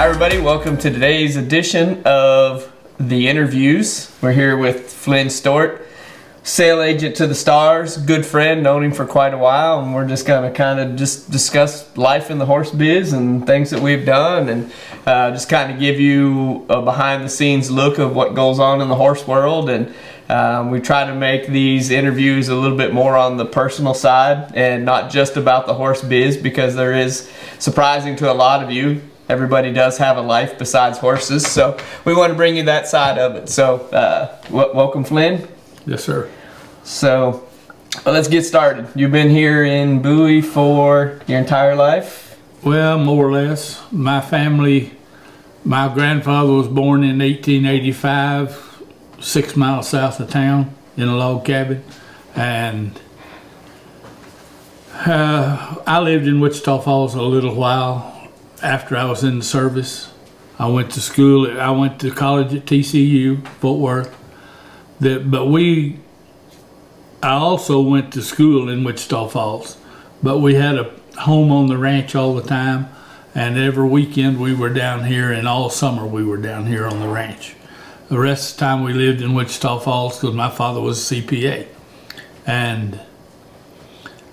Hi everybody, welcome to today's edition of The Interviews. We're here with Flynn Stewart, sale agent to the stars, good friend, known him for quite a while, and we're just going to kind of just discuss life in the horse biz and things that we've done, and just kind of give you a behind the scenes look of what goes on in the horse world. And we try to make these interviews a little bit more on the personal side and not just about the horse biz, because there is, surprising to a lot of you, everybody does have a life besides horses, so we want to bring you that side of it. So welcome, Flynn. Yes, sir. So let's get started. You've been here in Bowie for your entire life? Well, more or less. My family, my grandfather was born in 1885, 6 miles south of town in a log cabin, and I lived in Wichita Falls a little while after I was in the service. I went to school. I went to college at TCU, Fort Worth. I also went to school in Wichita Falls, but we had a home on the ranch all the time, and every weekend we were down here, and all summer we were down here on the ranch. The rest of the time we lived in Wichita Falls because my father was a CPA. And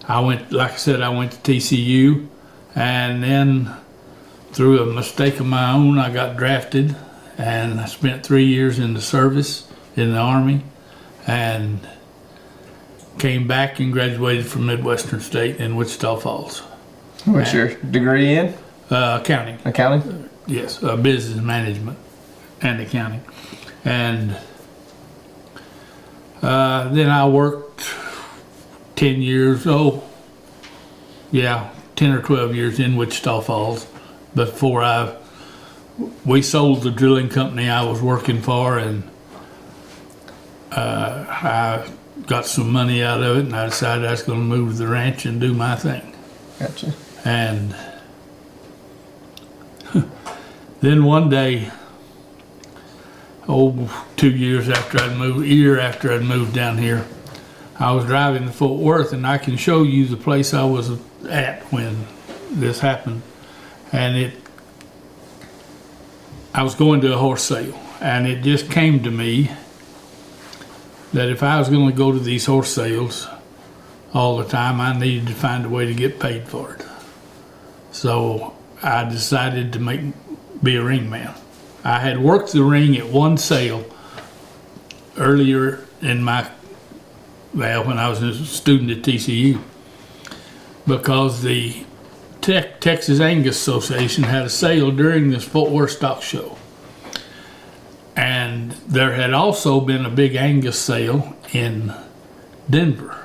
I went, like I said, I went to TCU, and then through a mistake of my own, I got drafted, and I spent 3 years in the service in the Army, and came back and graduated from Midwestern State in Wichita Falls. What's your degree in? Accounting. Accounting? Yes, business management and accounting. And then I worked 10 years, 10 or 12 years in Wichita Falls before we sold the drilling company I was working for, and I got some money out of it, and I decided I was going to move to the ranch and do my thing. Gotcha. And then one day, 2 years after I'd moved, year after I'd moved down here, I was driving to Fort Worth, and I can show you the place I was at when this happened. And I was going to a horse sale, and it just came to me that if I was going to go to these horse sales all the time, I needed to find a way to get paid for it. So I decided to be a ring man. I had worked the ring at one sale earlier when I was a student at TCU, because the Texas Angus Association had a sale during this Fort Worth Stock Show. And there had also been a big Angus sale in Denver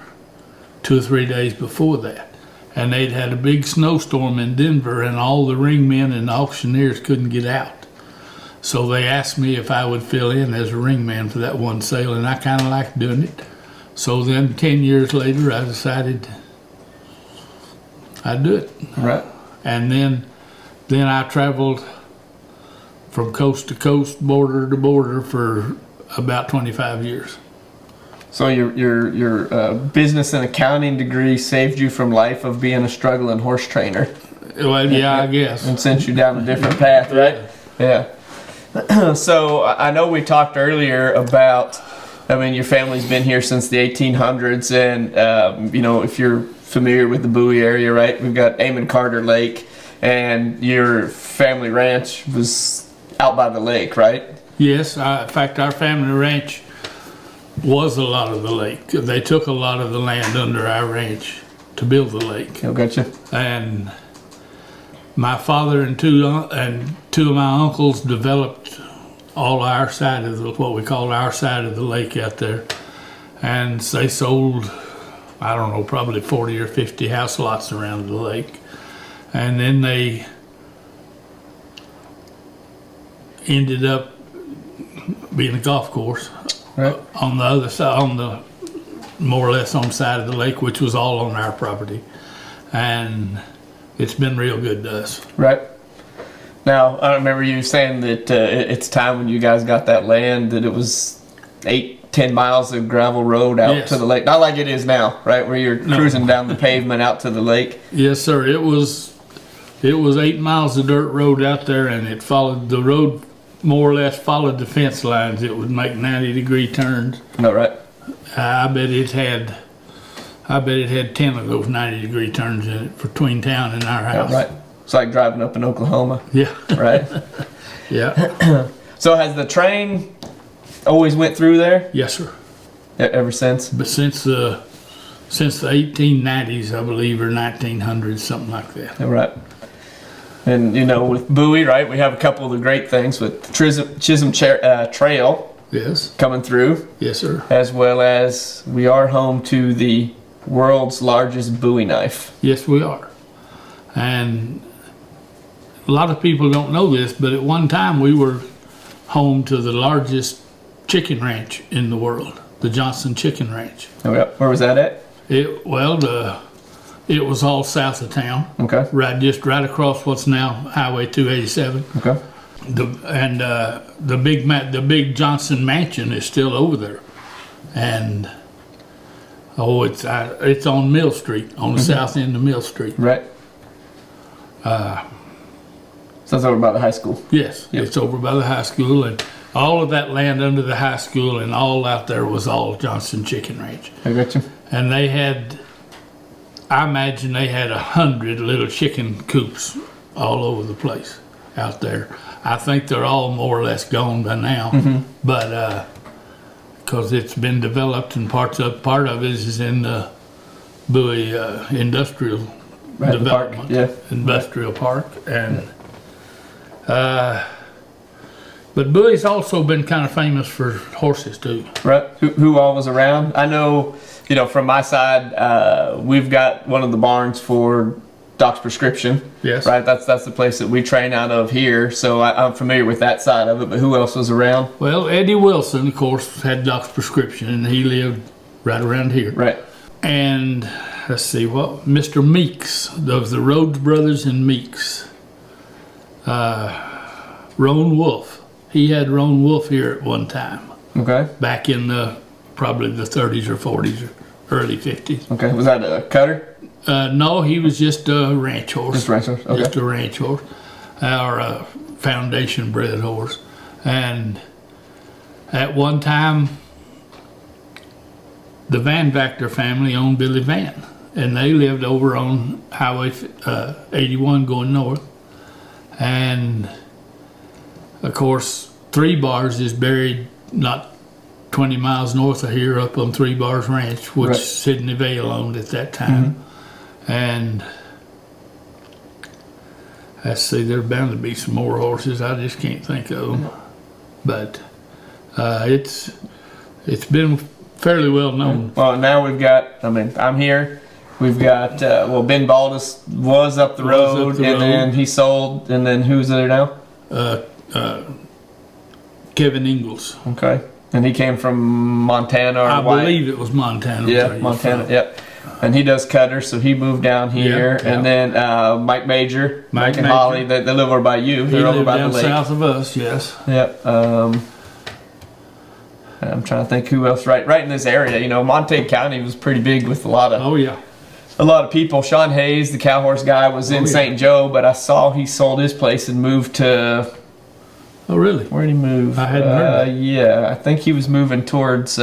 2 or 3 days before that. And they'd had a big snowstorm in Denver, and all the ring men and the auctioneers couldn't get out. So they asked me if I would fill in as a ring man for that one sale, and I kind of liked doing it. So then 10 years later, I decided I'd do it. Right. And then I traveled from coast to coast, border to border for about 25 years. So your business and accounting degree saved you from life of being a struggling horse trainer. Well, yeah, I guess. And sent you down a different path, right? Yeah. So I know we talked earlier about, your family's been here since the 1800s, and if you're familiar with the Bowie area, right? We've got Amon Carter Lake, and your family ranch was out by the lake, right? Yes. In fact, our family ranch was a lot of the lake. They took a lot of the land under our ranch to build the lake. Oh, gotcha. And my father and two of my uncles developed all our side of what we call our side of the lake out there. And they sold, I don't know, probably 40 or 50 house lots around the lake. And then they ended up being a golf course, right, on the other side, more or less on the side of the lake, which was all on our property. And it's been real good to us. Right. Now, I remember you saying that it's time when you guys got that land that it was 8-10 miles of gravel road out to the lake. Not like it is now, right? Where you're cruising down the pavement out to the lake. Yes, sir. It was It was 8 miles of dirt road out there, and it followed the road, more or less followed the fence lines. It would make 90-degree turns. No, right. I bet it had 10 of those 90-degree turns in it between town and our house. Yeah, right. It's like driving up in Oklahoma. Yeah. Right. Yeah. So has the train always went through there? Yes, sir. Ever since? But since the 1890s, I believe, or 1900s, something like that. Yeah, right. And you know, with Bowie, right, we have a couple of the great things with the Chisholm Trail Yes. coming through, Yes, sir. as well as we are home to the world's largest Bowie knife. Yes, we are. And a lot of people don't know this, but at one time we were home to the largest chicken ranch in the world, the Johnson Chicken Ranch. Oh, yeah. Where was that at? It was all south of town, Okay. right across what's now Highway 287. Okay. The big Johnson Mansion is still over there, and it's on Mill Street, on the south end of Mill Street. Right. So that's over by the high school. Yes, Yep. it's over by the high school, and all of that land under the high school and all out there was all Johnson Chicken Ranch. I got you. And they had, I imagine they had 100 little chicken coops all over the place out there. I think they're all more or less gone by now, but because it's been developed and part of it is in the Bowie Industrial Right, the park, Development, yeah. Industrial Park, and but Bowie's also been kind of famous for horses too. Right. Who all was around? I know, you know, from my side, we've got one of the barns for Doc's Prescription. Yes. Right. That's the place that we train out of here. So I'm familiar with that side of it. But who else was around? Well, Eddie Wilson, of course, had Doc's Prescription, and he lived right around here. Right. And let's see, what Mr. Meeks of the Rhodes Brothers and Meeks, Roan Wolf. He had Roan Wolf here at one time, Okay. back in probably the 30s or 40s or early 50s. Okay. Was that a cutter? No, he was just a ranch horse. Just ranch horse. Okay. Just a ranch horse, or a foundation bred horse. And at one time, the Van Vactor family owned Billy Van, and they lived over on Highway 81 going north. And of course, Three Bars is buried not 20 miles north of here, up on Three Bars Ranch, which Right. Sidney Vale owned at that time. And let's see, there's bound to be some more horses. I just can't think of them. But it's been fairly well known. Well, now we've got. I mean, I'm here. We've got. Ben Baldus was up the road, and then he sold. And then who's there now? Kevin Ingalls. Okay. And he came from Montana or I Hawaii? believe it was Montana. Yeah, where he's Montana. from. Yep. And he does cutters, so he moved down here. Yeah, And then Mike Major, Mike and Major. Holly, they live over by you. He They're over lived by the down lake. south of us, yes. Yep. I'm trying to think who else. Right in this area, you know, Montague County was pretty big with a lot Oh, yeah. of people. Sean Hayes, the cow horse guy, was in yeah. St. Joe, but I saw he sold his place and moved to. Oh, really? Where did he move? I hadn't heard that. Yeah, I think he was moving towards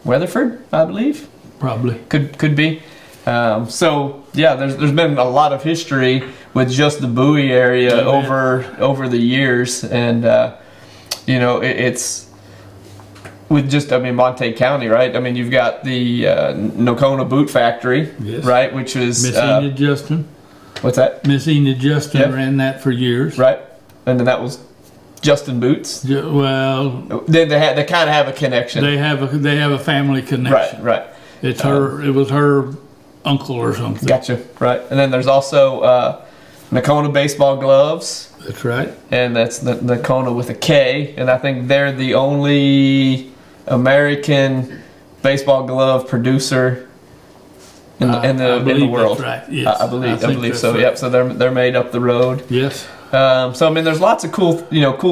Weatherford, I believe. Probably. Could be. So yeah, there's been a lot of history with just the Bowie area over the years, and you know it's with just Montague County, right? I mean, you've got the Nocona Boot Factory, Yes. right? Which was Miss Enid Justin. what's that? Miss Enid Justin Yep. ran that for years. Right, and then that was Justin Boots. Well, They kind of have a connection. they have a family connection. Right. It's her. It was her uncle or something. Gotcha. Right, and then there's also Nocona Baseball Gloves. That's right. And that's the Nocona with a K, and I think they're the only American baseball glove producer in the world. That's right. Yes, I believe think so. that's Yep. right. So they're made up the road. Yes. So I mean, there's lots of cool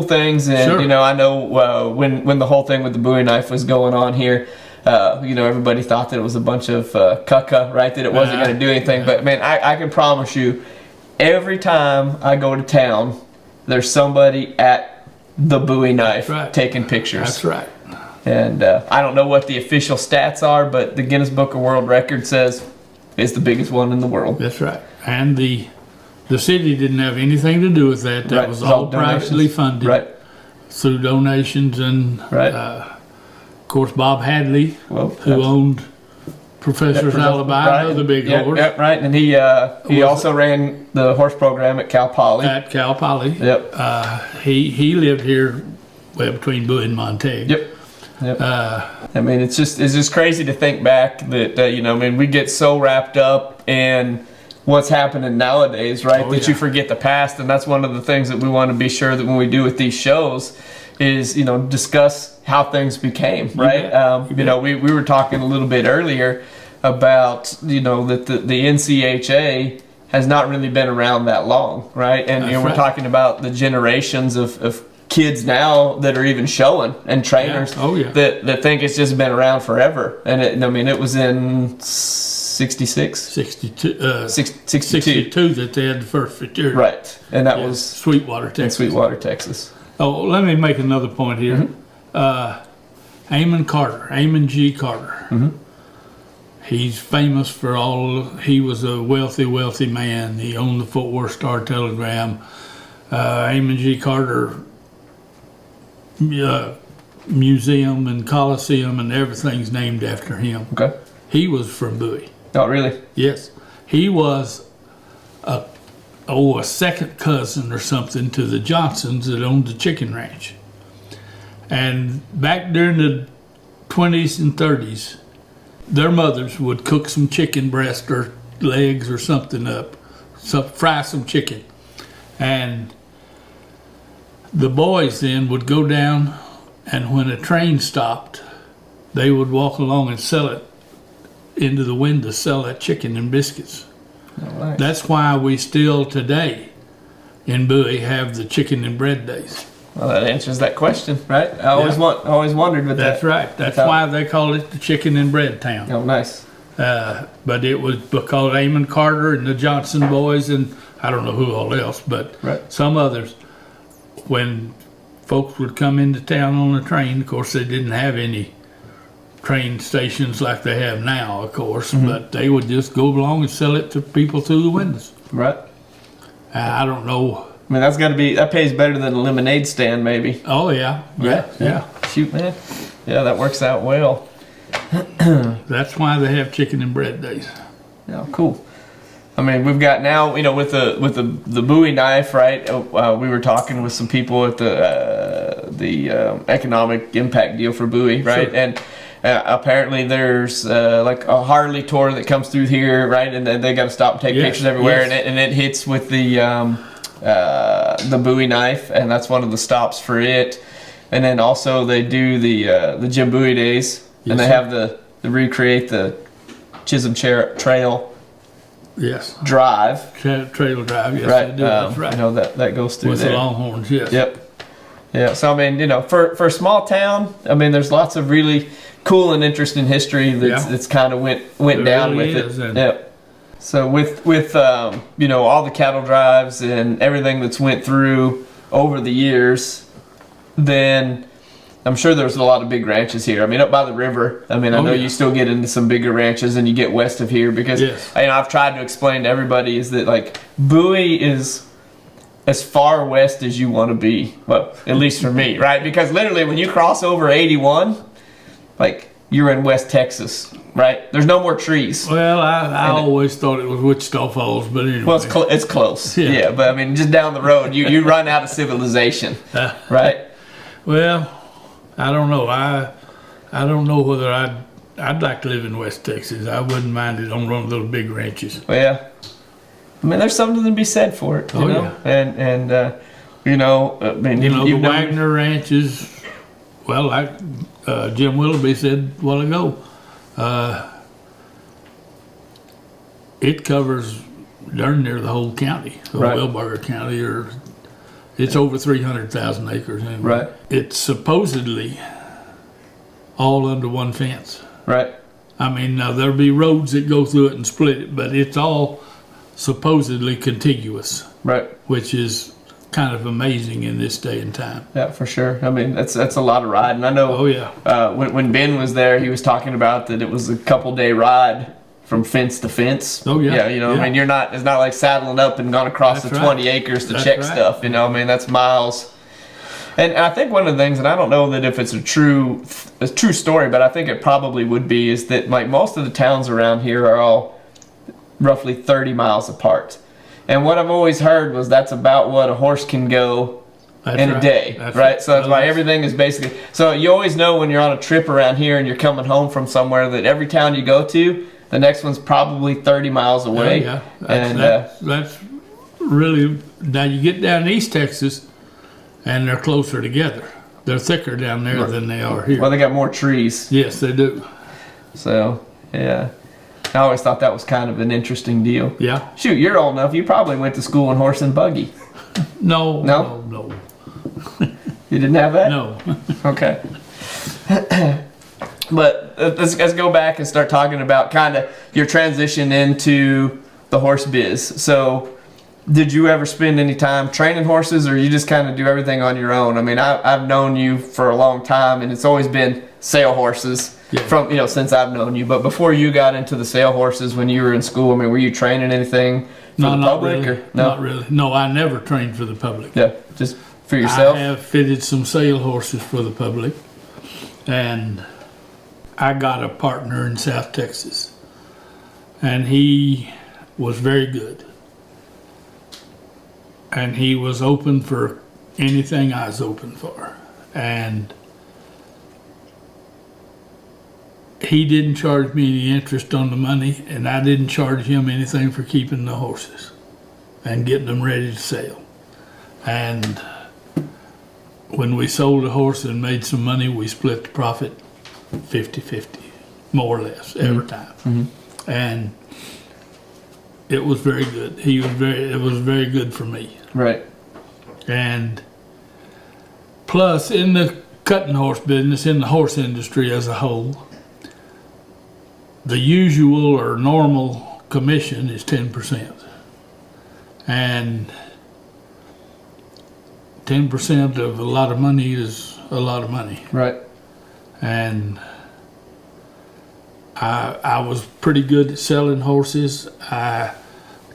things, and Sure. you know, I know when the whole thing with the Bowie knife was going on here. You know, everybody thought that it was a bunch of caca, right? That it wasn't going to do anything. But man, I can promise you, every time I go to town, there's somebody at the Bowie knife taking pictures. That's right. And I don't know what the official stats are, but the Guinness Book of World Records says it's the biggest one in the world. That's right. And the city didn't have anything to do with that. That was all privately funded through donations. And, of course, Bob Hadley, who owned Professor's Alibi, the big horse. Yep, right. And he also ran the horse program at Cal Poly. At Cal Poly. Yep. He lived here between Bowie and Montague. Yep. I mean, it's just crazy to think back that you know, I mean, we get so wrapped up in what's happening nowadays, right? That you forget the past, and that's one of the things that we want to be sure that when we do with these shows is, you know, discuss how things became, right? You know, we were talking a little bit earlier about, you know, that the NCHA has not really been around that long, right? And you know, we're talking about the generations of kids now that are even showing, and trainers that think it's just been around forever. And I mean, it was in 62 that they had the first fraternity. Right. And that was Sweetwater, Texas. Oh, let me make another point here. Amon G. Carter. He's famous for he was a wealthy man. He owned the Fort Worth Star-Telegram. Amon G. Carter Museum and Coliseum and everything's named after him. Okay. He was from Bowie. Oh, really? Yes. He was a second cousin or something to the Johnsons that owned the chicken ranch. And back during the 20s and 30s, their mothers would cook some chicken breast or legs or something up, fry some chicken. And the boys then would go down, and when a train stopped, they would walk along and sell it into the window, sell that chicken and biscuits. Right. That's why we still today in Bowie have the chicken and bread days. Well, that answers that question, right? I always wondered with That's that. Right. That's why they call it the chicken and bread town. Oh, nice. But it was because Amon Carter and the Johnson boys, and I don't know who all else, but some others, when folks would come into town on a train, of course they didn't have any train stations like they have now, of course, but they would just go along and sell it to people through the windows. Right. I don't know. I mean, that pays better than a lemonade stand, maybe. Oh, yeah. Shoot, man. Yeah, that works out well. That's why they have chicken and bread days. Yeah, cool. I mean, we've got now, you know, with the Bowie knife, right? We were talking with some people at the economic impact deal for Bowie, right? Sure. And apparently there's like a Harley tour that comes through here, right? And then they got to stop and take pictures everywhere, and it hits with the Bowie knife, and that's one of the stops for it. And then also they do the Jim Bowie days, and they have the recreate the Chisholm Trail. Drive. Trail drive, yes. Right. They do. That's right. You know, that goes through with there. The Longhorns, yes. Yep. Yeah. So I mean, you know, for a small town, I mean, there's lots of really cool and interesting history that's kind of went down with it. Yep. So with you know, all the cattle drives and everything that's went through over the years, then I'm sure there's a lot of big ranches here. I mean, up by the river. I mean, I know you still get into some bigger ranches and you get west of here because, you know, I've tried to explain to everybody is that, like, Bowie is as far west as you want to be. Well, at least for me, right? Because literally when you cross over 81, like, you're in West Texas, right? There's no more trees. Well, I always thought it was Wichita Falls, but anyway. Well, it's close. Yeah, but I mean, just down the road, you run out of civilization, right? Well, I don't know. I don't know whether I'd like to live in West Texas. I wouldn't mind it on one of those big ranches. Well, yeah. I mean, there's something to be said for it, you know? Yeah. And you know, I mean, you know, the Wagner Ranch is, well, like Jim Willoughby said a while ago, it covers darn near the whole county, Wellburger County, or it's over 300,000 acres. Anyway. Right. It's supposedly all under one fence. Right. I mean, now there'll be roads that go through it and split it, but it's all supposedly contiguous, Right. which is kind of amazing in this day and time. Yeah, for sure. I mean, that's a lot of riding. I know. Oh yeah. When Ben was there, he was talking about that it was a couple day ride from fence to fence. Oh yeah. Yeah, you know, I mean, it's not like saddling up and going across That's the right. 20 acres to That's check right. stuff. You know, I mean, that's miles. And I think one of the things, and I don't know that if it's a true story, but I think it probably would be, is that like most of the towns around here are all roughly 30 miles apart. And what I've always heard was that's about what a horse can go That's in right. a day, That's right? So that's why Well, everything is basically. So you always know when you're on a trip around here and you're coming home from somewhere that every town you go to, the next one's probably 30 miles away. Yeah. And That's really, now you get down to East Texas and they're closer together. They're thicker down there than they are here. well, they got more trees. Yes, they do. So yeah, I always thought that was kind of an interesting deal. Yeah. Shoot, you're old enough. You probably went to school in horse and buggy. No. No? No. You didn't have that? No. Okay. But let's go back and start talking about kind of your transition into the horse biz. So, did you ever spend any time training horses, or you just kind of do everything on your own? I mean, I've known you for a long time, and it's always been sale horses Yeah. from since I've known you. But before you got into the sale horses, when you were in school, I mean, were you training anything for No, the not public? really. Or no? Not really. No, I never trained for the public. Yeah, just for yourself. I have fitted some sale horses for the public, and I got a partner in South Texas, and he was very good, and he was open for anything I was open for, and he didn't charge me any interest on the money, and I didn't charge him anything for keeping the horses and getting them ready to sell. And when we sold a horse and made some money, we split the profit 50-50, more or less, every time. And it was very good. It was very good for me. Right. And plus, in the cutting horse business, in the horse industry as a whole, the usual or normal commission is 10%. And 10% of a lot of money is a lot of money. Right. And I was pretty good at selling horses. I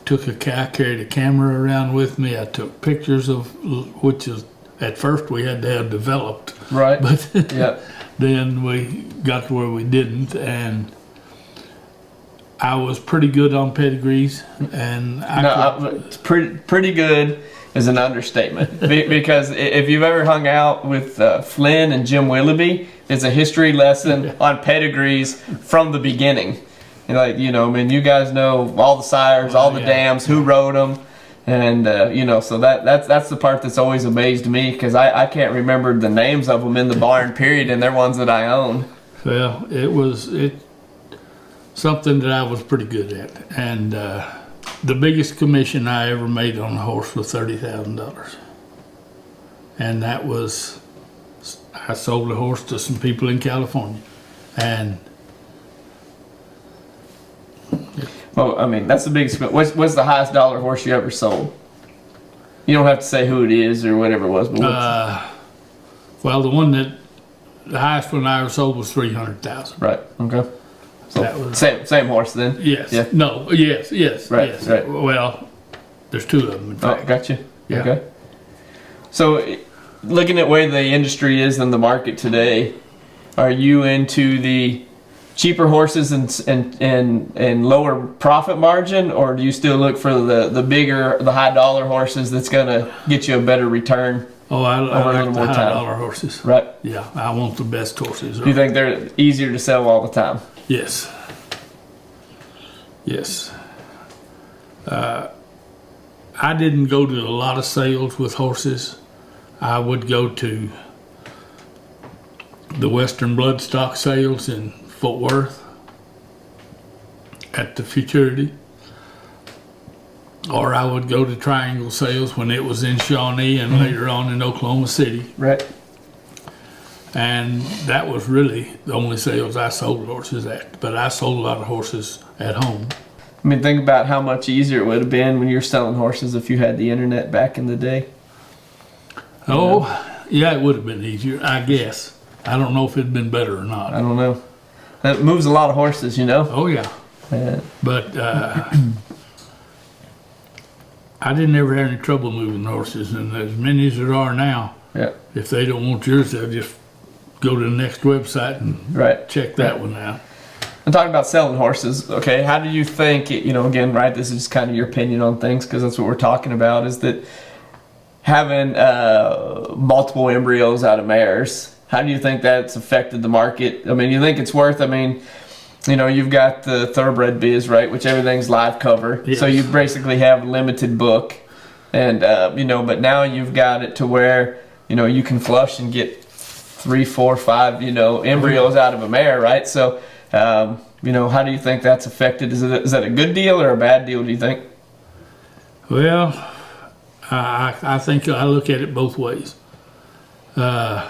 carried a camera around with me. I took pictures of, which is, at first we had to have developed. Right. But Yeah. then we got to where we didn't, and I was pretty good on pedigrees, and It's pretty good is an understatement. Because if you've ever hung out with Flynn and Jim Willoughby, it's a history lesson on pedigrees from the beginning. And I mean, you guys know all the sires, all the dams, who rode them, and so that's the part that's always amazed me, because I can't remember the names of them in the barn, period, and they're ones that I own. Well, it was something that I was pretty good at, and the biggest commission I ever made on a horse was $30,000, and that was, I sold a horse to some people in California, and Well, I mean, that's the biggest. What's the highest dollar horse you ever sold? You don't have to say who it is or whatever it was, but well, the highest one I ever sold was $300,000. right, okay. So That was- same horse then. Yes. Yeah. No. Yes. Yes. Right, Yes. right. Well, there's two of them. In Oh, fact. gotcha. Yeah. Okay. So, looking at where the industry is in the market today, are you into the cheaper horses and lower profit margin, or do you still look for the bigger, the high dollar horses that's gonna get you a better return? Oh, I Over a like little the more high time. dollar horses. Right. Yeah, I want the best horses. Do you think they're easier to sell all the time? Yes. Yes. I didn't go to a lot of sales with horses. I would go to the Western Bloodstock sales in Fort Worth at the Futurity, or I would go to Triangle sales when it was in Shawnee and later on in Oklahoma City. Right. And that was really the only sales I sold horses at. But I sold a lot of horses at home. I mean, think about how much easier it would have been when you were selling horses if you had the internet back in the day. Oh, yeah, it would have been easier, I guess. I don't know if it'd been better or not. I don't know. That moves a lot of horses, you know? Oh, yeah. Yeah. But I didn't ever have any trouble moving horses, and as many as there are now, Yeah. if they don't want yours, they'll just go to the next website and Right. check that one out. I'm talking about selling horses. Okay, how do you think, again, right, this is just kind of your opinion on things because that's what we're talking about, is that having multiple embryos out of mares, how do you think that's affected the market? I mean, you think it's worth, you've got the thoroughbred biz, right, which everything's live cover. Yes. So you basically have a limited book. And, but now you've got it to where, you can flush and get 3, 4, 5, embryos out of a mare, right? So, how do you think that's affected? Is that a good deal or a bad deal, do you think? Well, I think I look at it both ways. The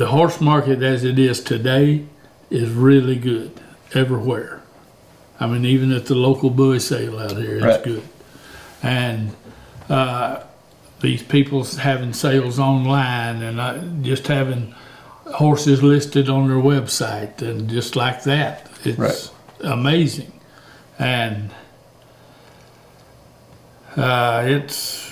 horse market as it is today is really good everywhere. I mean, even at the local buoy sale out here, it's Right. good. And these people having sales online and just having horses listed on their website and just like that, it's Right. amazing. And it's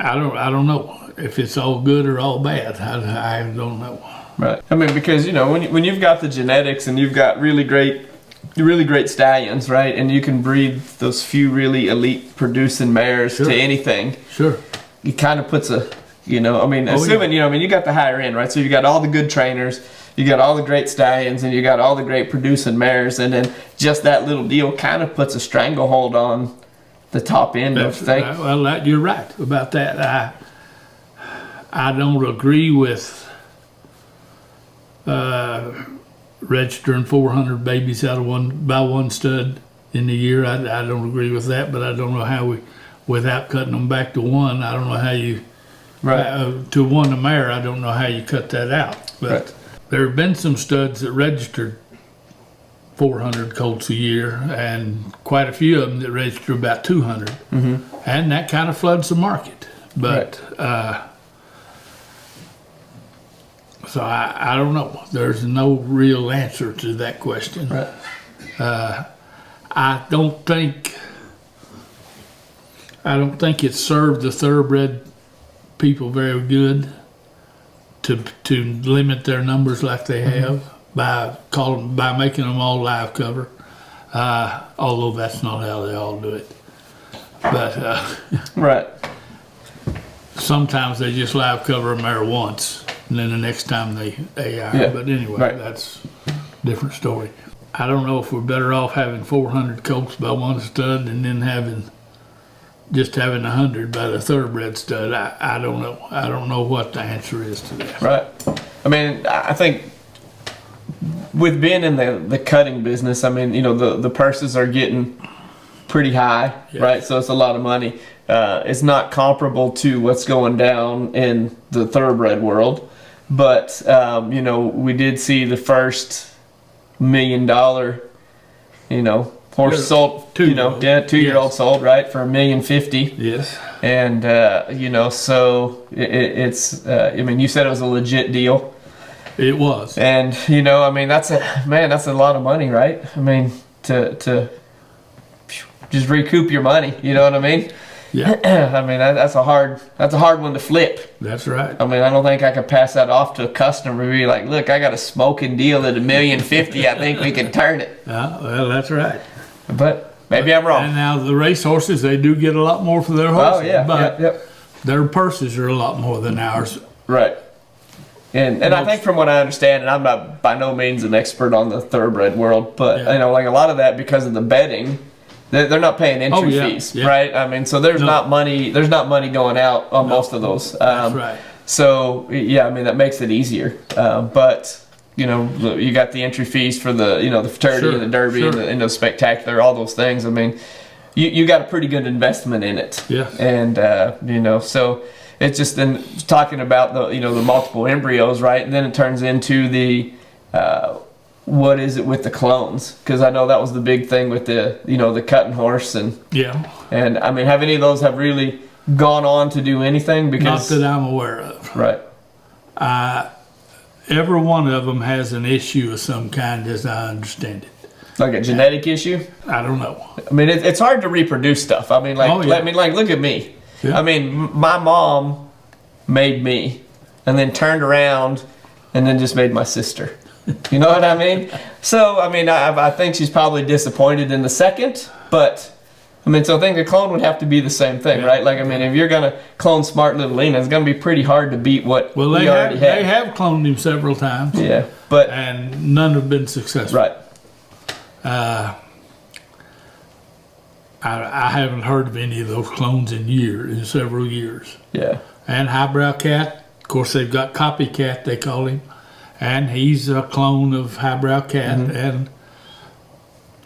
I don't know if it's all good or all bad. I don't know. Right. I mean, because when you've got the genetics and you've got really great stallions, right, and you can breed those few really elite producing mares Sure. to anything, Sure. it kind of puts assuming yeah. you got the higher end, right? So you got all the good trainers, you got all the great stallions, and you got all the great producing mares, and then just that little deal kind of puts a stranglehold on the top end, don't you think? Well, you're right about that. I don't agree with registering 400 babies out of one stud in a year. I don't agree with that, but I don't know how without cutting them back to one, I don't know how you, to one a mare, I don't know how you cut that out. But Right. there have been some studs that registered 400 colts a year, and quite a few of them that register about 200. Mm-hmm. And that kind of floods the market. But so I don't know. There's no real answer to that question. Right. I don't think it served the thoroughbred people very good to limit their numbers like they have by making them all live cover. Although that's not how they all do it. But Right. sometimes they just live cover a mare once, and then the next time they are. Yeah. But anyway, Right. that's a different story. I don't know if we're better off having 400 colts by one stud and then having 100 by the thoroughbred stud. I don't know. I don't know what the answer is to that. Right. I mean, I think with being in the cutting business, I mean, the purses are getting pretty high, Yes. right? So it's a lot of money. It's not comparable to what's going down in the thoroughbred world, but we did see the first $1 million, horse Yeah, sold, 2-year-old. 2-year-old Yes. sold, right, for $1,050,000. Yes. And so it's you said it was a legit deal. It was. And that's a lot of money, right? I mean, to just recoup your money, you know what I mean? Yeah. I mean, that's a hard one to flip. That's right. I mean, I don't think I could pass that off to a customer and be like, look, I got a smoking deal at $1,050,000. I think we can turn it. Well, that's right. But maybe I'm wrong. And now the race horses, they do get a lot more for their horses. Oh yeah, But yeah. their purses are a lot more than ours. Right. And I think from what I understand, and I'm not by no means an expert on the thoroughbred world, but Yeah. like a lot of that because of the betting, they're not paying entry fees, yeah. right? I mean, so there's not money going out on most of those. That's right. So yeah, I mean that makes it easier. But you got the entry fees for the the fraternity Sure, and the derby sure. and the spectacular, all those things. I mean, you got a pretty good investment in it. Yeah. And so it's just then talking about the the multiple embryos, right? And then it turns into the what is it with the clones? Because I know that was the big thing with the, the cutting horse, and I mean, have any of those have really gone on to do anything? Because not that I'm aware of. Right. Every one of them has an issue of some kind, as I understand it. Like a genetic issue? I don't know. I mean, it's hard to reproduce stuff. I mean, look at me. Yeah. I mean, my mom made me, and then turned around, and then just made my sister. You know what I mean? So, I mean, I think she's probably disappointed in the second, but, I mean, so I think a clone would have to be the same thing, right? Like, I mean, if you're going to clone Smart Little Lena, it's going to be pretty hard to beat what we already have. They have cloned him several times. Yeah, but... And none have been successful. Right. I haven't heard of any of those clones in several years. Yeah. And Highbrow Cat, of course, they've got Copycat, they call him. And he's a clone of Highbrow Cat,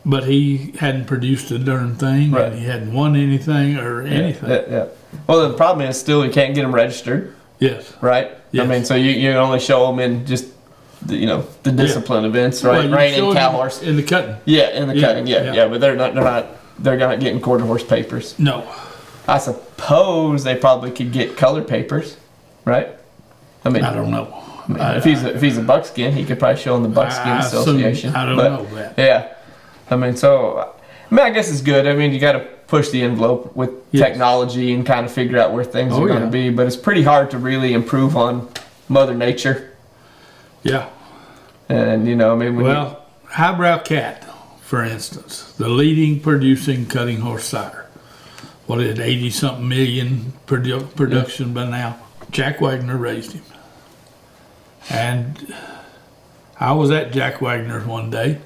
but he hadn't produced a darn thing, right. And he hadn't won anything or anything. Yeah. Well, the problem is still you can't get them registered. Yes. Right? Yes. I mean, so you only show them in just, the discipline events, right? Well, Reining cow horse. In the cutting. Yeah, in the cutting, yeah. But they're not getting quarter horse papers. No. I suppose they probably could get color papers, right? I mean, I don't know. I mean, if he's a buckskin, he could probably show in the Buckskin Association. I don't know that. Yeah, I mean, I guess it's good. I mean, you got to push the envelope with technology and kind of figure out where things are going to be. But it's pretty hard to really improve on Mother Nature. Yeah. And Highbrow Cat, for instance, the leading producing cutting horse sire. What is it, 80-something million production by now? Jack Wagner raised him. And I was at Jack Wagner's one day,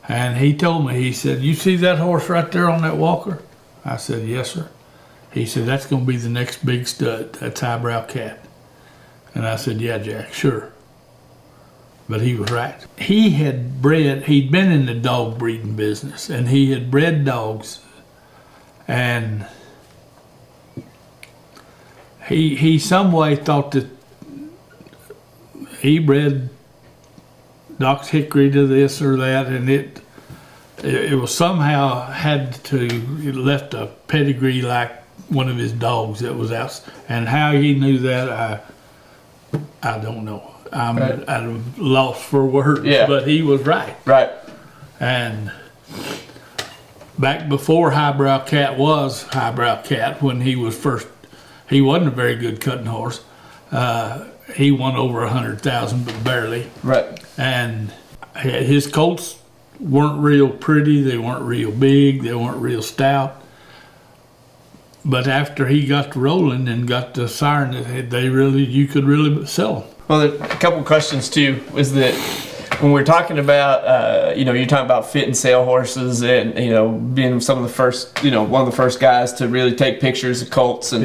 and he told me, he said, "You see that horse right there on that walker?" I said, "Yes, sir." He said, "That's going to be the next big stud. That's Highbrow Cat." And I said, "Yeah, Jack, sure." But he was right. He'd been in the dog breeding business, and he had bred dogs, and he some way thought that he bred Dox Hickory to this or that, and it was somehow it left a pedigree like one of his dogs that was out. And how he knew that, I don't know. I'm at a loss for words, but he was right. Right. And back before Highbrow Cat was Highbrow Cat, when he wasn't a very good cutting horse. He won over 100,000, but barely. Right. And his colts weren't real pretty. They weren't real big. They weren't real stout. But after he got to rolling and got to siren, you could really sell them. Well, a couple questions too was that when we're talking about, you're talking about fit and sale horses, and being some of the first, one of the first guys to really take pictures of colts and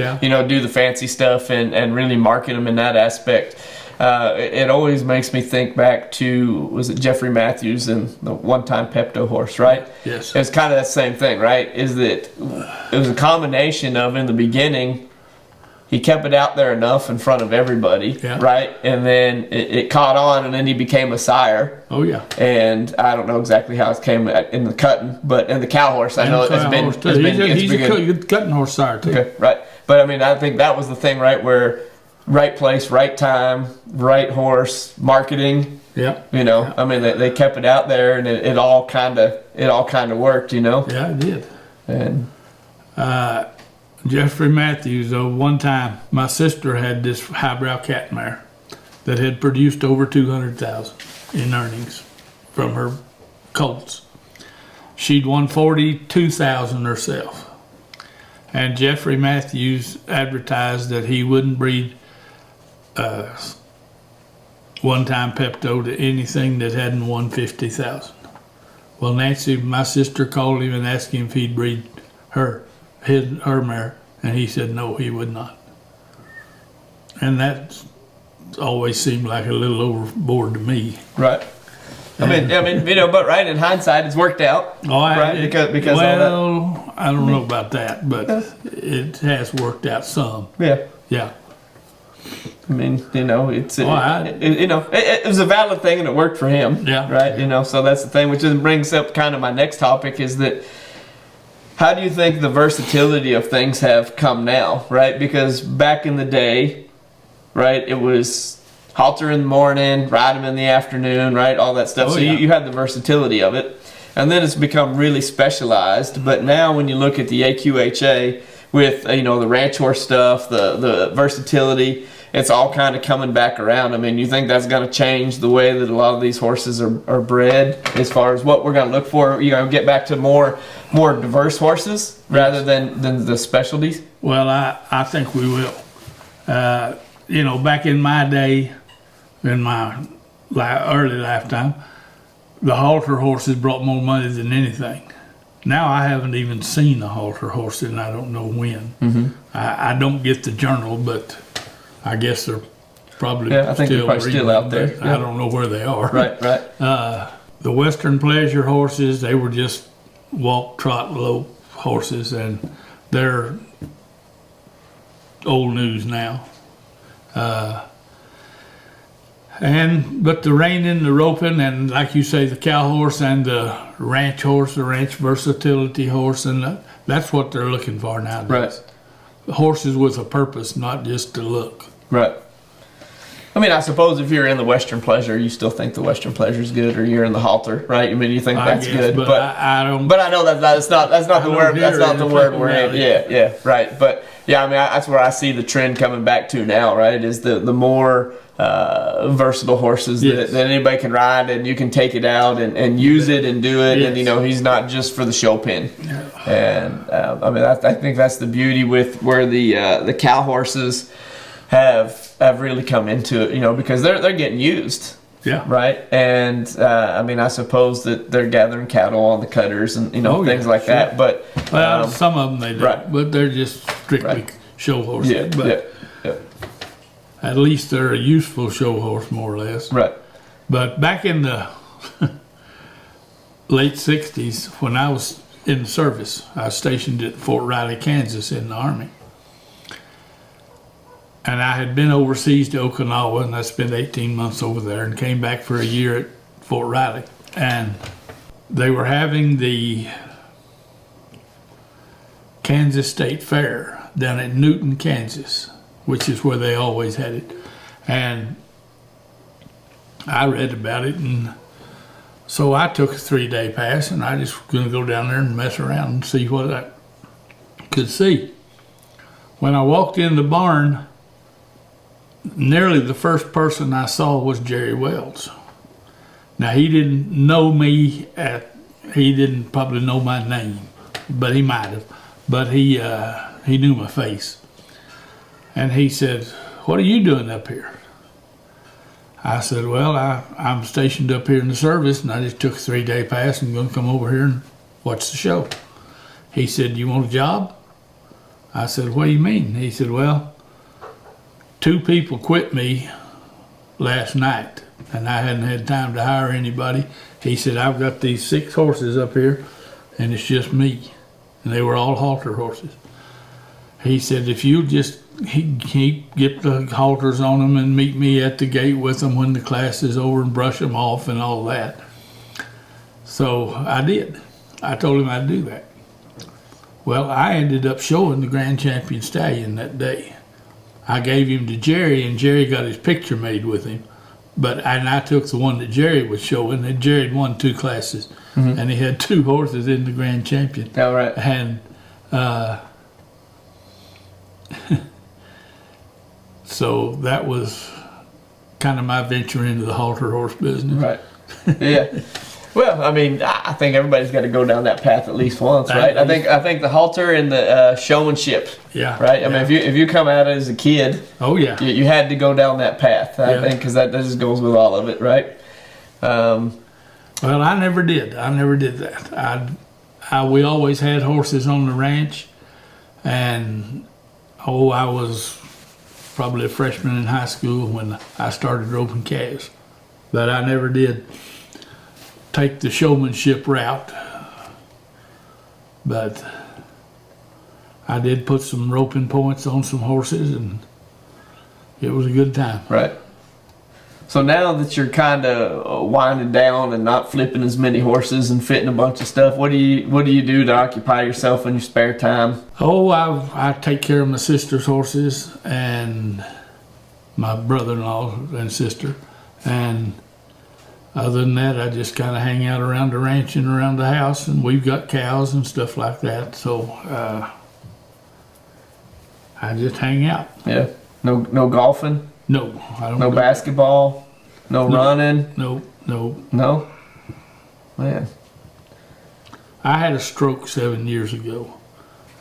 do the fancy stuff and really market them in that aspect. It always makes me think back to, was it Jeffrey Matthews and the one-time Pepto horse, right? Yes. It's kind of that same thing, right? Is that it was a combination of, in the beginning, he kept it out there enough in front of everybody, right? And then it caught on, and then he became a sire. Oh, yeah. And I don't know exactly how it came in the cutting, but in the cow horse, I know it's been. He's a good cutting horse sire, too. Okay, right. But, I mean, I think that was the thing, right, where right place, right time, right horse, marketing. Yeah. I mean, they kept it out there, and it all kind of worked, Yeah, it did. And Jeffrey Matthews, one time, my sister had this Highbrow Cat mare that had produced over 200,000 in earnings from her colts. She'd won 42,000 herself. And Jeffrey Matthews advertised that he wouldn't breed one-time Pepto to anything that hadn't won 50,000. Well, Nancy, my sister, called him and asked him if he'd breed her mare, and he said no, he would not. And that always seemed like a little overboard to me. Right. I mean, but right, in hindsight, it's worked out. Oh, right? Because well, I don't know about that, but it has worked out some. Yeah. Yeah. I mean, you know, it's Oh, it was a valid thing and it worked for him. Yeah. Right. Yeah. You know, so that's the thing, which then brings up kind of my next topic is that how do you think the versatility of things have come now, right? Because back in the day, right, it was halter in the morning, ride them in the afternoon, right, all that stuff. Oh, so yeah. you had the versatility of it. And then it's become really specialized. But now when you look at the AQHA with, you know, the ranch horse stuff, the versatility, it's all kind of coming back around. I mean, you think that's going to change the way that a lot of these horses are bred as far as what we're going to look for? You know, get back to more diverse horses rather than the specialties? Well, I think we will. You know, back in my day, in my early lifetime, the halter horses brought more money than anything. Now I haven't even seen a halter horse, and I don't know when. Mm-hmm. I don't get the journal, but I guess they're probably I think they're probably still out there. I don't know where they are. Right. The Western Pleasure horses, they were just walk, trot, lope horses, and they're old news now. But the reining, the roping, and like you say, the cow horse and the ranch horse, the ranch versatility horse, and that's what they're looking for nowadays. Right. Horses with a purpose, not just to look. Right. I mean, I suppose if you're in the Western Pleasure, you still think the Western Pleasure is good, or you're in the halter, right? I mean, you think that's good, but I don't. But I know that's not the word. That's not the word we're in. it. Yeah, right. But yeah, I mean, that's where I see the trend coming back to now, right? Is the more versatile horses Yes. that anybody can ride, and you can take it out and use it and do it, and you know, he's not just for the show pen. And I mean, I think that's the beauty with where the cow horses have really come into it, you know, because they're getting used. Yeah. Right. And I mean, I suppose that they're gathering cattle on the cutters and, you know, things like that. But some of them they do, right. but they're just strictly show horses. Yeah, but at least they're a useful show horse, more or less. Right. But back in the late 60s, when I was in the service, I was stationed at Fort Riley, Kansas in the Army. And I had been overseas to Okinawa, and I spent 18 months over there and came back for a year at Fort Riley. And they were having the Kansas State Fair down at Newton, Kansas, which is where they always had it. And I read about it, and so I took a 3-day pass, and I just was going to go down there and mess around and see what I could see. When I walked in the barn, nearly the first person I saw was Jerry Wells. Now, he didn't know me he didn't probably know my name, but he might have. But he knew my face. And he said, "What are you doing up here?" I said, "Well, I'm stationed up here in the service, and I just took a 3-day pass and going to come over here and watch the show." He said, "You want a job?" I said, "What do you mean?" He said, "Well, 2 people quit me last night, and I hadn't had time to hire anybody." He said, "I've got these 6 horses up here, and it's just me." And they were all halter horses. He said, "If you just get the halters on them and meet me at the gate with them when the class is over and brush them off and all that." So I did. I told him I'd do that. Well, I ended up showing the Grand Champion Stallion that day. I gave him to Jerry, and Jerry got his picture made with him. And I took the one that Jerry was showing, and Jerry had won 2 classes, and he had 2 horses in the Grand Champion. All right. And so that was kind of my venture into the halter horse business. Right. Yeah. Well, I mean, I think everybody's got to go down that path at least once, right? I think the halter and the showmanship. Yeah. Right. I mean, if you come at it as a kid, oh yeah, you had to go down that path. I think because that just goes with all of it, right? Well, I never did. I never did that. We always had horses on the ranch, and I was probably a freshman in high school when I started roping calves, but I never did take the showmanship route. But I did put some roping points on some horses, and It was a good time. Right. So now that you're kind of winding down and not flipping as many horses and fitting a bunch of stuff, what do you do to occupy yourself in your spare time? Oh, I take care of my sister's horses and my brother-in-law and sister, and other than that, I just kind of hang out around the ranch and around the house, and we've got cows and stuff like that. So I just hang out. Yeah. No golfing. No, I don't. No basketball. No running. No. No. Man. I had a stroke 7 years ago,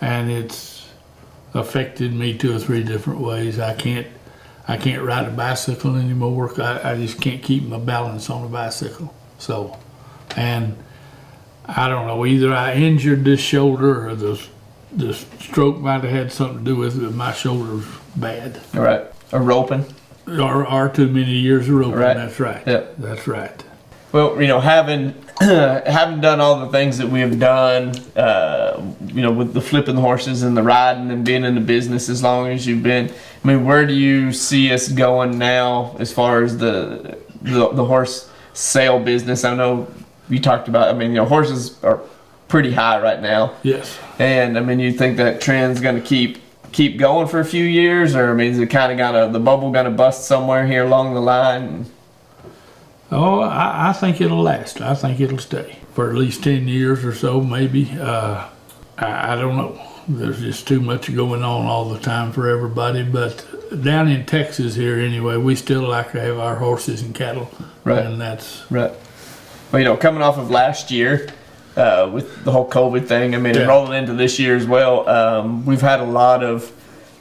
and it's affected me 2 or 3 different ways. I can't ride a bicycle anymore. I just can't keep my balance on a bicycle. So, and I don't know, either I injured this shoulder or the stroke might have had something to do with it, but my shoulder's bad. All right. Or roping. Or too many years of roping. Right. That's right. Yep. That's right. Well, having done all the things that we have done, with the flipping the horses and the riding and being in the business as long as you've been, I mean, where do you see us going now as far as the horse sale business? I know you talked about, I mean, horses are pretty high right now. Yes. And I mean, you think that trend's going to keep going for a few years, or I mean, is it kind of the bubble going to bust somewhere here along the line? Oh, I think it'll last. I think it'll stay for at least 10 years or so, maybe. I don't know. There's just too much going on all the time for everybody. But down in Texas here, anyway, we still like to have our horses and cattle. Right. And that's... Right. Well, coming off of last year, with the whole COVID thing, I mean, and rolling into this year as well, we've had a lot of...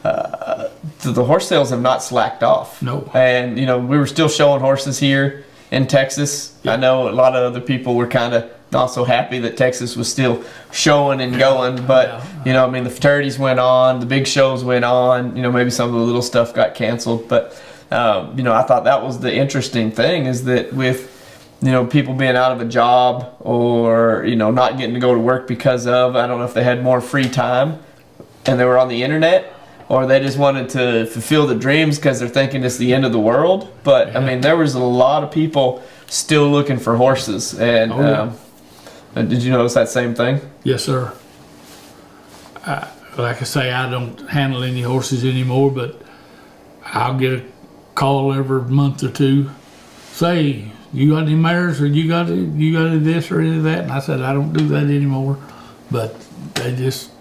the horse sales have not slacked off. No. And, we were still showing horses here in Texas. Yeah. I know a lot of other people were kind of not so happy that Texas was still showing and going, but I mean, the fraternities went on, the big shows went on, maybe some of the little stuff got canceled, but I thought that was the interesting thing, is that with people being out of a job or not getting to go to work because of, I don't know if they had more free time and they were on the internet, or they just wanted to fulfill the dreams because they're thinking it's the end of the world. But I mean, there was a lot of people still looking for horses. And did you notice that same thing? Yes, sir. Like I say, I don't handle any horses anymore, but I'll get a call every month or two. Say, you got any mares, or you got any this or any of that? And I said, I don't do that anymore. But they just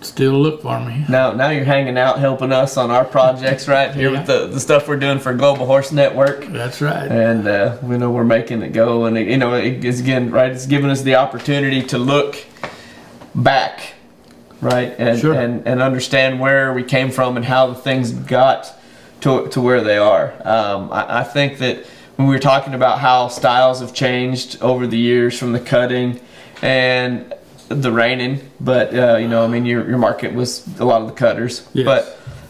still look for me. Now you're hanging out helping us on our projects right here with the stuff we're doing for Global Horse Network. That's right. And we know we're making it go, and it's again, right, it's giving us the opportunity to look back, right, and sure. and understand where we came from and how the things got to where they are. I think that when we were talking about how styles have changed over the years, from the cutting and the reining, but I mean, your market was a lot of the cutters. Yes.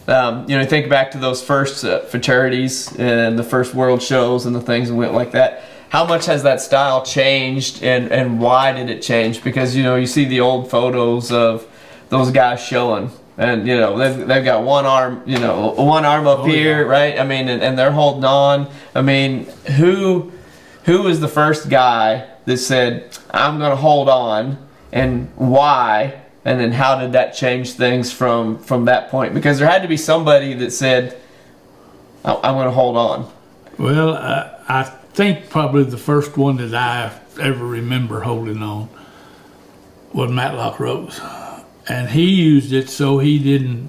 But think back to those first fraternities and the first world shows and the things that went like that. How much has that style changed, and why did it change? Because you see the old photos of those guys showing, and they've got one arm up here, right? I mean, and they're holding on. I mean, who was the first guy that said, I'm going to hold on? And why, and then how did that change things from that point? Because there had to be somebody that said, I'm going to hold on. Well, I think probably the first one that I ever remember holding on was Matlock Rose, and he used it so he didn't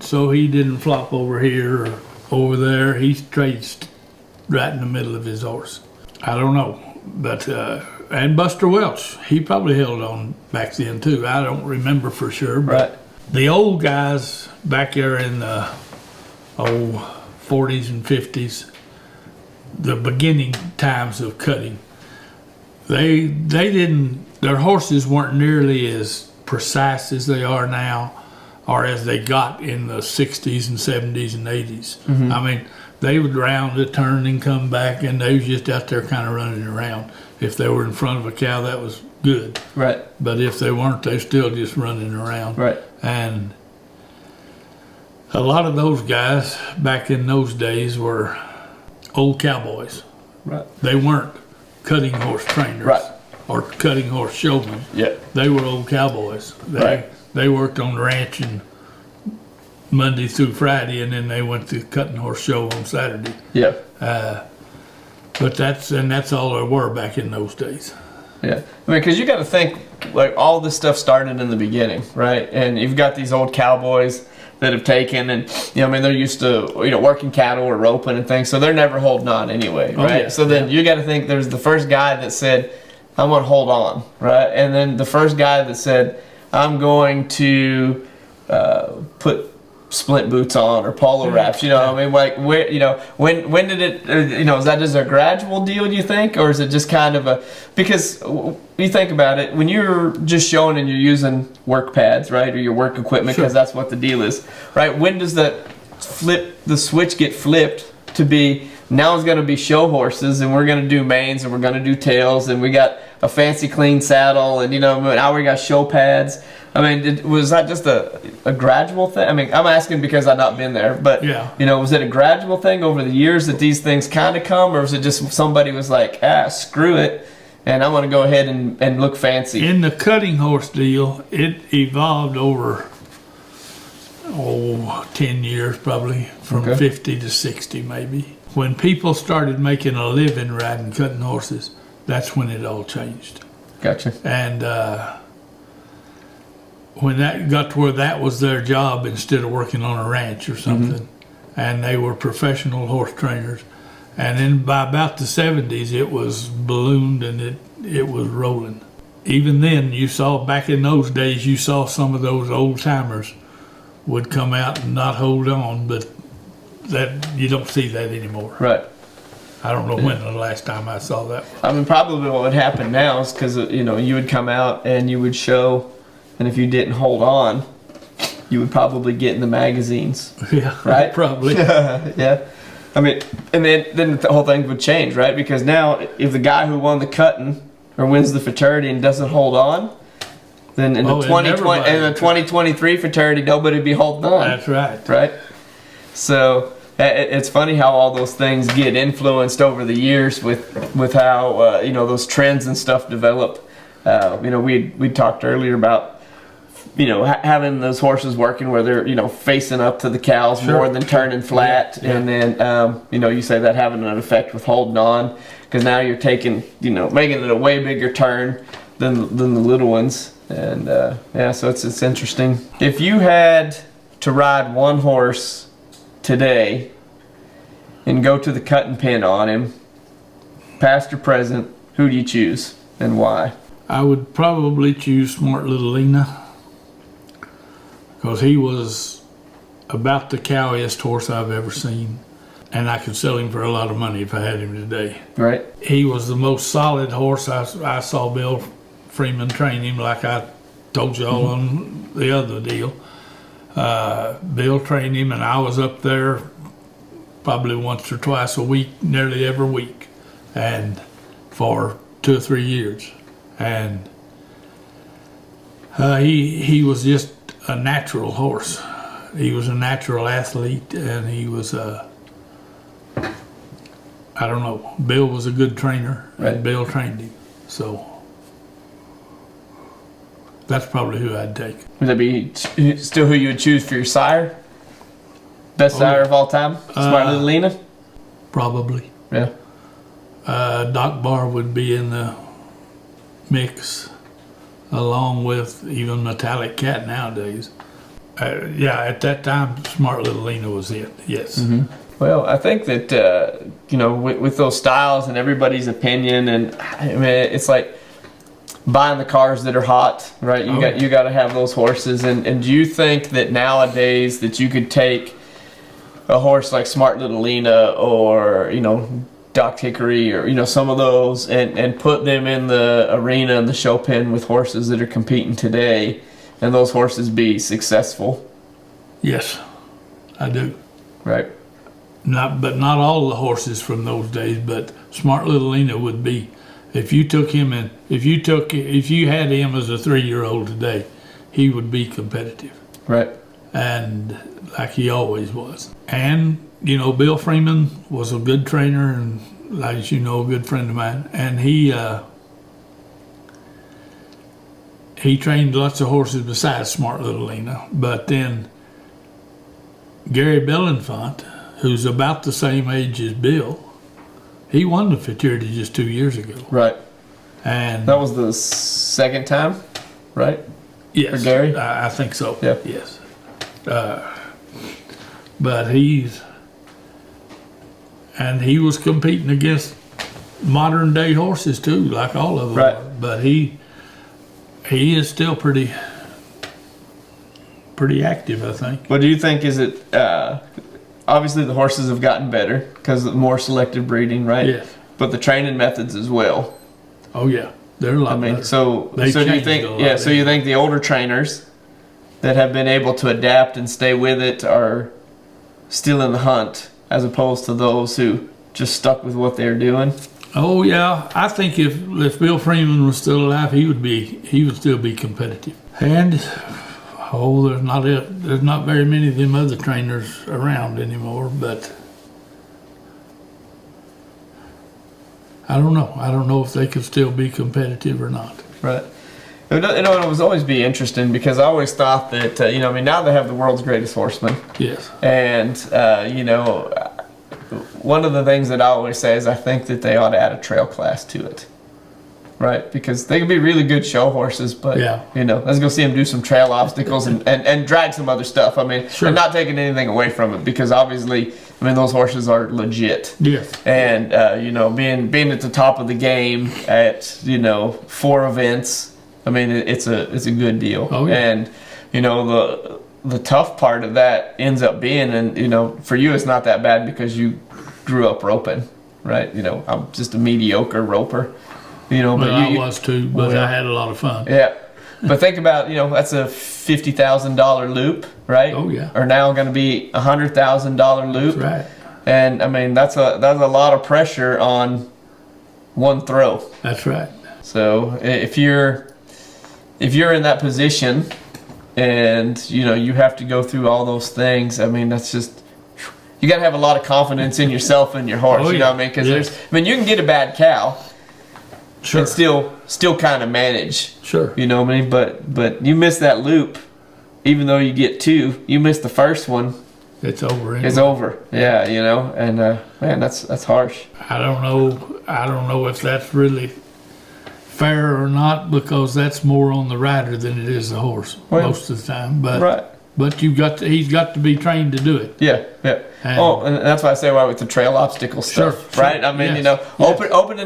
flop over here or over there. He stayed right in the middle of his horse. I don't know, but. And Buster Welch, he probably held on back then too. I don't remember for sure, but right. The old guys back there in the 40s and 50s, the beginning times of cutting, they didn't. Their horses weren't nearly as precise as they are now, or as they got in the 60s and 70s and 80s. Mm-hmm. I mean, they would round a turn and come back, and they was just out there kind of running around. If they were in front of a cow, that was good. Right. But if they weren't, they still just running around. Right. And A lot of those guys back in those days were old cowboys. Right. They weren't cutting horse trainers. Right. Or cutting horse showmen. Yeah. They were old cowboys. Right. They worked on the ranch and Monday through Friday, and then they went to cutting horse show on Saturday. Yeah. But that's all there were back in those days. Yeah, I mean, because you got to think, like, all this stuff started in the beginning, right? And you've got these old cowboys that have taken, and I mean, they're used to working cattle or roping and things, so they're never holding on anyway, right? Oh, yeah. So then you got to think there's the first guy that said, "I'm going to hold on," right? And then the first guy that said, "I'm going to put splint boots on or polo wraps," I mean, like, where, when did it, is that just a gradual deal, do you think, or is it just kind of because you think about it, when you're just showing and you're using work pads, right, or your work equipment, because that's what the deal is, right? When does the switch get flipped to be, now it's going to be show horses, and we're going to do manes, and we're going to do tails, and we got a fancy clean saddle, and now we got show pads? I mean, was that just a gradual thing? I mean, I'm asking because I've not been there, but was it a gradual thing over the years that these things kind of come, or was it just somebody was like, screw it, and I'm going to go ahead and look fancy? In the cutting horse deal, it evolved over 10 years probably, from 50 to 60 maybe. When people started making a living riding cutting horses, that's when it all changed. Gotcha. And when that got to where that was their job instead of working on a ranch or something, and they were professional horse trainers, and then by about the 70s it was ballooned and it was rolling. Even then, you saw, back in those days, you saw some of those old timers would come out and not hold on, but that you don't see that anymore. Right. I don't know when the last time I saw that. I mean, probably what would happen now is because you would come out and you would show, and if you didn't hold on, you would probably get in the magazines. Yeah, right. Probably. Yeah. I mean, and then the whole thing would change, right? Because now, if the guy who won the cutting or wins the fraternity and doesn't hold on, then in the 2023 fraternity, nobody would be holding on. That's right. Right. So it's funny how all those things get influenced over the years with how those trends and stuff develop. We talked earlier about having those horses working where they're facing up to the cows more than turning flat, and then you say that having an effect with holding on, because now you're taking making it a way bigger turn than the little ones, and so it's interesting. If you had to ride one horse today and go to the cutting pen on him, past or present, who do you choose and why? I would probably choose Smart Little Lena, because he was about the cowiest horse I've ever seen, and I could sell him for a lot of money if I had him today. Right. He was the most solid horse. I saw Bill Freeman train him, like I told you all on the other deal. Bill trained him, and I was up there probably once or twice a week, nearly every week, and for 2 or 3 years. And he was just a natural horse. He was a natural athlete, and he was Bill was a good trainer, and Bill trained him. So that's probably who I'd take. Would that be still who you would choose for your sire? Best sire of all time? Smart Little Lena? Probably. Yeah. Doc Barr would be in the mix, along with even Metallic Cat nowadays. At that time, Smart Little Lena was it, yes. Mm-hmm. Well, I think that, with those styles and everybody's opinion, and I mean, it's like buying the cars that are hot, right? You got to have those horses. And do you think that nowadays that you could take a horse like Smart Little Lena or, Doc Hickory or, some of those and put them in the arena and the show pen with horses that are competing today, and those horses be successful? Yes, I do. Right. Not all the horses from those days, but Smart Little Lena would be. If you took him and if you had him as a 3-year-old today, he would be competitive. Right. and like he always was. And Bill Freeman was a good trainer, and as you know, a good friend of mine. And he trained lots of horses besides Smart Little Lena. But then Gary Belenfant, who's about the same age as Bill, he won the Futurity just 2 years ago. Right. And that was the second time, right? Yes. For Gary? I think so. Yeah. Yes. But he was competing against modern day horses too, like all of them right. are. But he is still pretty active, I think. What do you think? Is it obviously the horses have gotten better because of more selective breeding, right? Yes. But the training methods as well. Oh yeah, they're a lot better. So do you think? Yeah. So you think the older trainers that have been able to adapt and stay with it are still in the hunt, as opposed to those who just stuck with what they're doing? Oh yeah, I think if Bill Freeman was still alive, he would still be competitive. And there's not very many of them other trainers around anymore. But I don't know. I don't know if they could still be competitive or not. Right. It was always be interesting because I always thought that now they have the world's greatest horseman. Yes. And one of the things that I always say is I think that they ought to add a trail class to it, right? Because they can be really good show horses, but let's go see them do some trail obstacles and drag some other stuff. I mean, sure. And not taking anything away from it because obviously, those horses are legit. Yes. And being at the top of the game at 4 events. It's a good deal. Oh, yeah. And the tough part of that ends up being, and for you it's not that bad because you grew up roping, right? I'm just a mediocre roper. But I was too, but I had a lot of fun. Yeah. But think about, that's a $50,000 loop, right? Oh yeah. Or now going to be $100,000 loop. That's right. And that's a lot of pressure on one throw. That's right. So if you're in that position and you have to go through all those things, that's just, you got to have a lot of confidence in yourself and your horse. Oh, you know what I mean? Because you can get a bad cow, sure, and still kind of manage. Sure. You know what I mean? But you miss that loop, even though you get 2, you miss the first one. It's over. Anyway. It's over. Yeah. And man, that's harsh. I don't know if that's really fair or not, because that's more on the rider than it is the horse most of the time. But right. But he's got to be trained to do it. Yeah. And that's why I say with the trail obstacle stuff, sure, right? Opening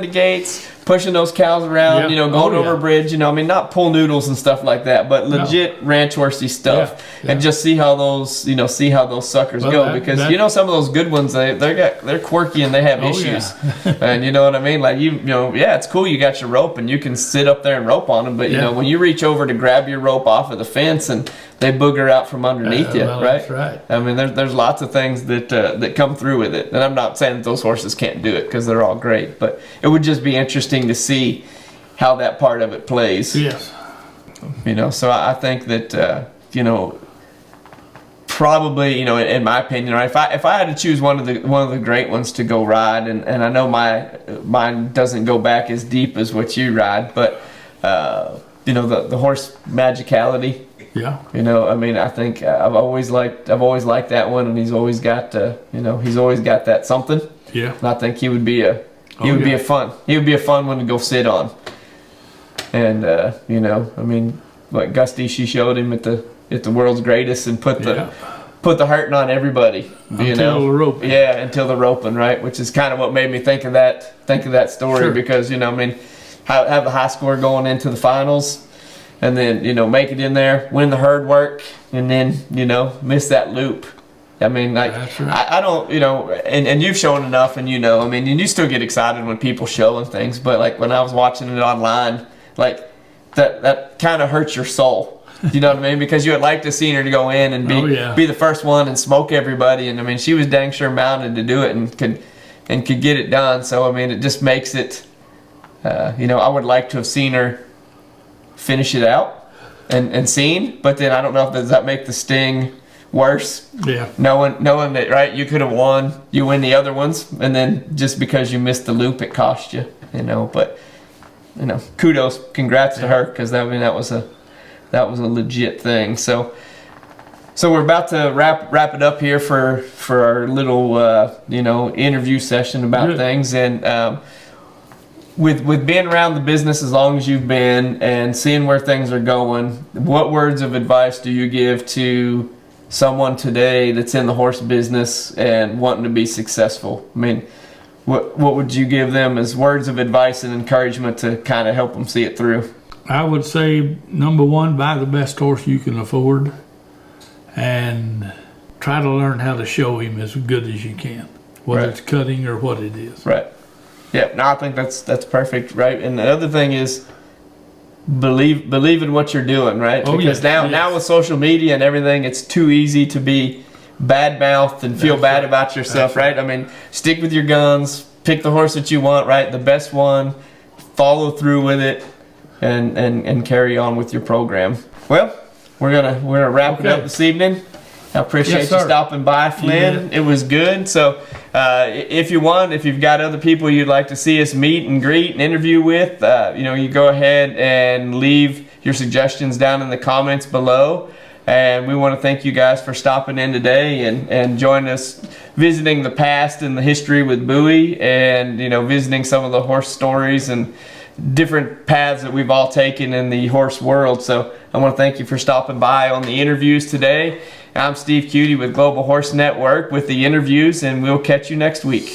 the gates, pushing those cows around, going over a bridge, not pull noodles and stuff like that, but legit ranch horsey stuff, and just see how those suckers go, because some of those good ones they're quirky and they have issues, and you know what I mean? Like it's cool you got your rope and you can sit up there and rope on them, but when you reach over to grab your rope off of the fence and they booger out from underneath you, right? That's right. There's lots of things that come through with it, and I'm not saying that those horses can't do it because they're all great, but it would just be interesting to see how that part of it plays. Yes. So I think that probably in my opinion, right? If I had to choose one of the great ones to go ride, and I know mine doesn't go back as deep as what you ride, but the horse Magicality. Yeah. I think I've always liked that one, and he's always got that something. Yeah. And I think he would be a fun one to go sit on. And like Gusty, she showed him at the world's greatest and put the hurting on everybody. Until the roping. Yeah, until the roping, right? Which is kind of what made me think of that story, sure. because have the high score going into the finals. And then, make it in there, win the herd work, and then, miss that loop. That's right. I don't, and you've shown enough, and and you still get excited when people show and things, but like when I was watching it online, like that kind of hurts your soul. You know what I mean? Because you would like to see her to go in and be the first one and smoke everybody, and she was dang sure mounted to do it and could get it done. So it just makes it, I would like to have seen her finish it out and seen, but then I don't know if does that make the sting worse. Yeah. Knowing that, right, you could have won, you win the other ones, and then just because you missed the loop, it cost you, but, kudos, congrats to her, because that was a legit thing. So we're about to wrap it up here for our little, interview session about things. And with being around the business as long as you've been and seeing where things are going, what words of advice do you give to someone today that's in the horse business and wanting to be successful? I mean, what would you give them as words of advice and encouragement to kind of help them see it through? I would say, number one, buy the best horse you can afford and try to learn how to show him as good as you can, whether it's cutting or what it is. Right. Yeah, no, I think that's perfect, right? And the other thing is believe in what you're doing, right? Because now with social media and everything, it's too easy to be bad-mouthed and feel bad about yourself, right? I mean, stick with your guns, pick the horse that you want, right? The best one, follow through with it, and carry on with your program. Well, we're gonna wrap it up this evening. I appreciate you stopping by, Flynn. It was good. So if you've got other people you'd like to see us meet and greet and interview with, you go ahead and leave your suggestions down in the comments below. And we want to thank you guys for stopping in today and joining us, visiting the past and the history with Bowie, and visiting some of the horse stories and different paths that we've all taken in the horse world. So I want to thank you for stopping by on the interviews today. I'm Steve Kutie with Global Horse Network with the interviews, and we'll catch you next week.